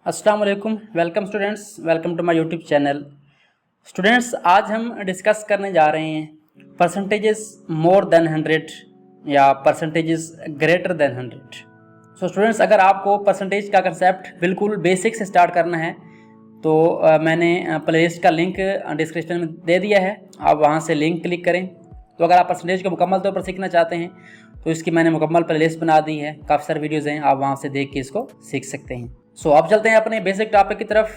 अस्सलाम वालेकुम। Welcome students, welcome to my YouTube channel. Students, आज हम डिस्कस करने जा रहे हैं परसेंटेजेस मोर देन 100 या percentages greater than 100। So students, अगर आपको परसेंटेज का कंसेप्ट बिल्कुल बेसिक से स्टार्ट करना है तो मैंने प्लेलिस्ट का लिंक डिस्क्रिप्शन में दे दिया है, आप वहाँ से लिंक क्लिक करें। तो अगर आप परसेंटेज को मुकम्मल तौर पर सीखना चाहते हैं तो इसकी मैंने मुकम्मल प्लेलिस्ट बना दी है, काफ़ी सारे वीडियोज़ हैं, आप वहाँ से देख के इसको सीख सकते हैं। सो अब चलते हैं अपने बेसिक टॉपिक की तरफ।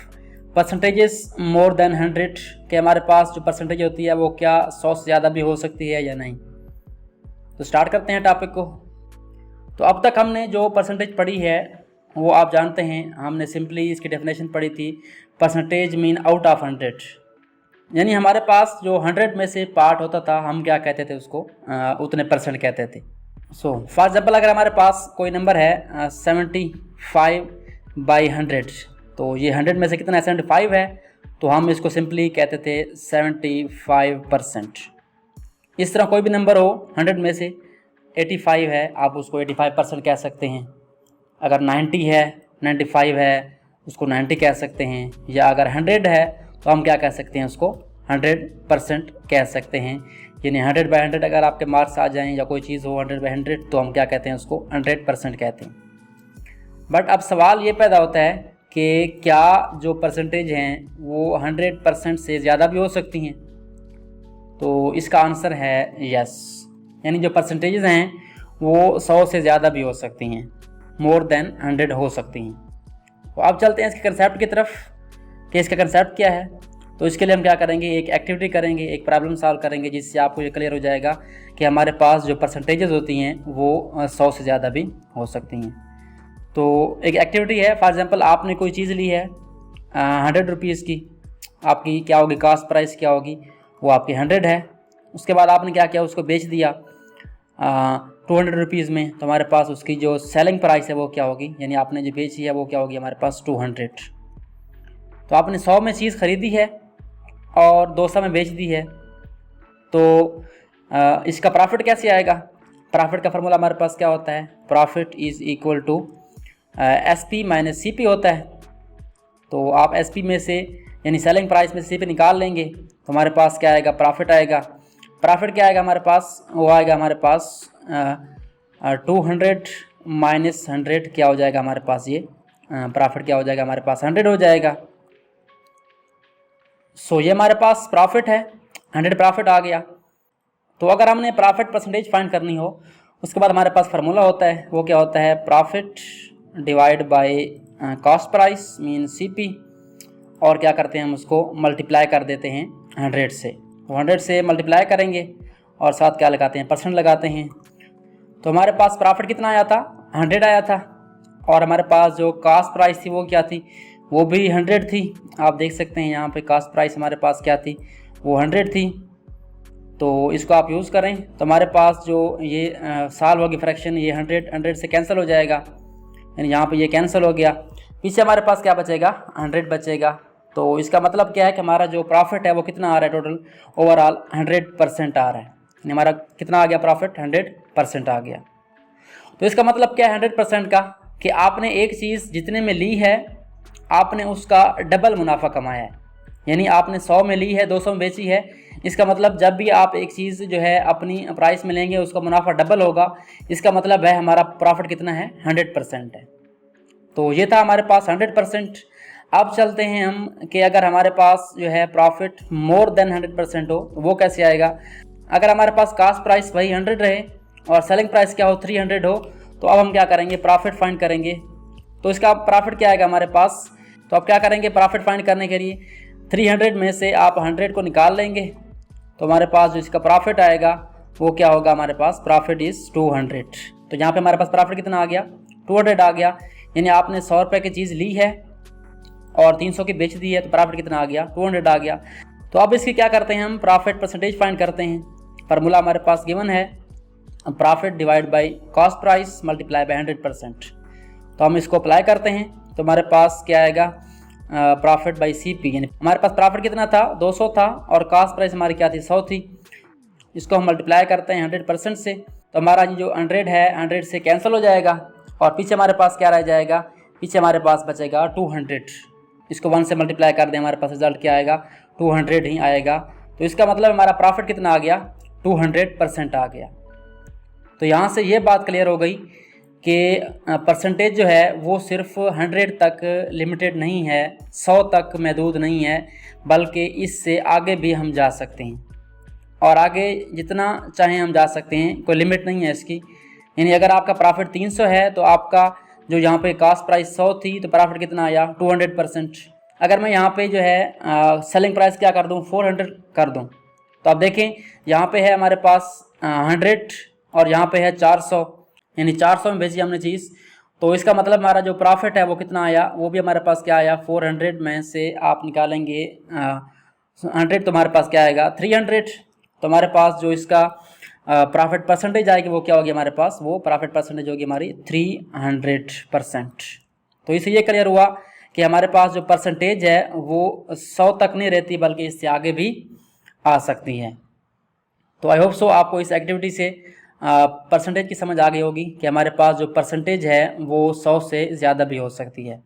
परसेंटेजेस मोर देन 100 के हमारे पास जो परसेंटेज होती है वो क्या 100 से ज़्यादा भी हो सकती है या नहीं। तो स्टार्ट करते हैं टॉपिक को। तो अब तक हमने जो परसेंटेज पढ़ी है वो आप जानते हैं, हमने सिंपली इसकी डेफिनेशन पढ़ी थी। परसेंटेज मीन आउट ऑफ 100, यानी हमारे पास जो 100 में से पार्ट होता था हम क्या कहते थे उसको, उतने परसेंट कहते थे। सो फॉर एग्जाम्पल, अगर हमारे पास कोई नंबर है 75/100, तो ये 100 में से कितना है, 75 है, तो हम इसको सिंपली कहते थे 75%। इस तरह कोई भी नंबर हो 100 में से 85 है, आप उसको 85% कह सकते हैं। अगर 90 है, 95 है, उसको 90 कह सकते हैं। या अगर 100 है तो हम क्या कह सकते हैं, उसको 100% कह सकते हैं। यानी 100/100 अगर आपके मार्क्स आ जाएं या कोई चीज़ हो 100/100 तो हम क्या कहते हैं, उसको 100% कहते हैं। बट अब सवाल ये पैदा होता है कि क्या जो परसेंटेज हैं वो 100% से ज़्यादा भी हो सकती हैं। तो इसका आंसर है यस, यानी जो परसेंटेजेस हैं वो 100 से ज़्यादा भी हो सकती हैं, मोर देन 100 हो सकती हैं। तो अब चलते हैं इसके कंसेप्ट की तरफ कि इसका कंसेप्ट क्या है। तो इसके लिए हम क्या करेंगे, एक एक्टिविटी करेंगे, एक प्रॉब्लम सॉल्व करेंगे, जिससे आपको ये क्लियर हो जाएगा कि हमारे पास जो परसेंटेजेस होती हैं वो 100 से ज़्यादा भी हो सकती हैं। तो एक एक्टिविटी है, फॉर एग्जांपल आपने कोई चीज़ ली है 100 रुपीज़ की, आपकी क्या होगी, कास्ट प्राइस क्या होगी, वो आपकी 100 है। उसके बाद आपने क्या किया, उसको बेच दिया 200 रुपीज़ में, तो हमारे पास उसकी जो सेलिंग प्राइस है वो क्या होगी, यानी आपने जो बेची है वो क्या होगी, हमारे पास 200। तो आपने 100 में चीज़ ख़रीदी है और 200 में बेच दी है, तो इसका प्रॉफिट कैसे आएगा। प्रॉफिट का फार्मूला हमारे पास क्या होता है, profit is equal to SP minus CP होता है। तो आप SP में से यानी सेलिंग प्राइस में से CP निकाल लेंगे तो हमारे पास क्या आएगा, प्रॉफिट आएगा। प्रॉफिट क्या आएगा हमारे पास, वो आएगा हमारे पास 200 माइनस 100 क्या हो जाएगा हमारे पास, ये प्रॉफिट क्या हो जाएगा हमारे पास, 100 हो जाएगा। सो ये हमारे पास प्रॉफिट है, 100 प्रॉफिट आ गया। तो अगर हमने प्रॉफिट परसेंटेज फाइंड करनी हो उसके बाद हमारे पास फार्मूला होता है, वो क्या होता है, profit divide by cost price mean CP, और क्या करते हैं हम उसको मल्टीप्लाई कर देते हैं 100 से। तो 100 से मल्टीप्लाई करेंगे और साथ क्या लगाते हैं, परसेंट लगाते हैं। तो हमारे पास प्रॉफिट कितना आया था, 100 आया था, और हमारे पास जो कास्ट प्राइस थी वो क्या थी, वो भी 100 थी। आप देख सकते हैं यहाँ पे कास्ट प्राइस हमारे पास क्या थी, वो 100 थी। तो इसको आप यूज़ करें तो हमारे पास जो ये साल होगी फ्रैक्शन, ये 100 से कैंसिल हो जाएगा, यानी यहाँ पे ये कैंसिल हो गया। पीछे हमारे पास क्या बचेगा, 100 बचेगा। तो इसका मतलब क्या है कि हमारा जो प्रॉफिट है वो कितना आ रहा है, टोटल ओवरऑल 100% आ रहा है, यानी हमारा कितना आ गया, प्रॉफिट 100% आ गया। तो इसका मतलब क्या है 100% का, कि आपने एक चीज़ जितने में ली है आपने उसका डबल मुनाफा कमाया है। यानी आपने 100 में ली है, 200 में बेची है, इसका मतलब जब भी आप एक चीज़ जो है अपनी प्राइस में लेंगे उसका मुनाफा डबल होगा। इसका मतलब है हमारा प्रॉफिट कितना है, 100% है। तो ये था हमारे पास 100%। अब चलते हैं हम कि अगर हमारे पास जो है प्रॉफिट मोर देन 100% हो तो वो कैसे आएगा। अगर हमारे पास कास्ट प्राइस वही 100 रहे और सेलिंग प्राइस क्या हो, 300 हो, तो अब हम क्या करेंगे, प्रॉफिट फाइंड करेंगे। तो इसका प्रॉफिट क्या आएगा हमारे पास, तो अब क्या करेंगे, प्रॉफिट फाइंड करने के लिए 300 में से आप 100 को निकाल लेंगे, तो हमारे पास जो इसका प्रॉफिट आएगा वो क्या होगा, हमारे पास प्रॉफिट इज़ 200। तो यहाँ पे हमारे पास प्रॉफिट कितना आ गया, 200 आ गया। यानी आपने 100 रुपये की चीज़ ली है और 300 की बेच दी है, तो प्रॉफिट कितना आ गया, 200 आ गया। तो अब इसकी क्या करते हैं, हम प्रॉफिट परसेंटेज फाइंड करते हैं। फार्मूला हमारे पास गिवन है, profit divide by cost price multiply by 100%। तो हम इसको अप्लाई करते हैं तो हमारे पास क्या आएगा, प्रॉफिट बाई CP, यानी हमारे पास प्रॉफिट कितना था, 200 था, और कास्ट प्राइस हमारी क्या थी, 100 थी। इसको हम मल्टीप्लाई करते हैं 100% से, तो हमारा जो 100 है 100 से कैंसिल हो जाएगा और पीछे हमारे पास क्या रह जाएगा, पीछे हमारे पास बचेगा 200। इसको 1 से मल्टीप्लाई कर दें, हमारे पास रिजल्ट क्या आएगा, 200 ही आएगा। तो इसका मतलब हमारा प्रॉफिट कितना आ गया, 200% आ गया। तो यहाँ से ये बात क्लियर हो गई कि परसेंटेज जो है वो सिर्फ 100 तक लिमिटेड नहीं है, 100 तक महदूद नहीं है, बल्कि इससे आगे भी हम जा सकते हैं और आगे जितना चाहें हम जा सकते हैं, कोई लिमिट नहीं है इसकी। यानी अगर आपका प्रॉफिट 300 है तो आपका जो यहाँ पे कास्ट प्राइस 100 थी तो प्रॉफिट कितना आया, 200%। अगर मैं यहाँ पे जो है सेलिंग प्राइस क्या कर दूँ, 400 कर दूँ, तो आप देखें यहाँ पे है हमारे पास 100 और यहाँ पे है 400, यानी 400 में भेजी हमने चीज़। तो इसका मतलब हमारा जो प्रॉफिट है वो कितना आया, वो भी हमारे पास क्या आया, 400 में से आप निकालेंगे 100 तो हमारे पास क्या आएगा, 300। तो हमारे पास जो इसका प्रॉफिट परसेंटेज आएगी वो क्या होगी, हमारे पास वो प्रॉफिट परसेंटेज होगी हमारी 300%। तो इससे ये क्लियर हुआ कि हमारे पास जो परसेंटेज है वो 100 तक नहीं रहती, बल्कि इससे आगे भी आ सकती है। तो आई होप सो आपको इस एक्टिविटी से परसेंटेज की समझ आ गई होगी कि हमारे पास जो परसेंटेज है वो 100 से ज़्यादा भी हो सकती है।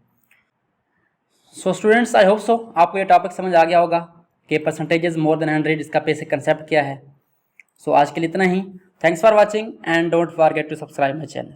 So students, I hope so आपको ये टॉपिक समझ आ गया होगा कि परसेंटेजेस मोर देन 100 इसका बेसिक कंसेप्ट क्या है। सो आज के लिए इतना ही। Thanks for watching and don't forget to subscribe my channel.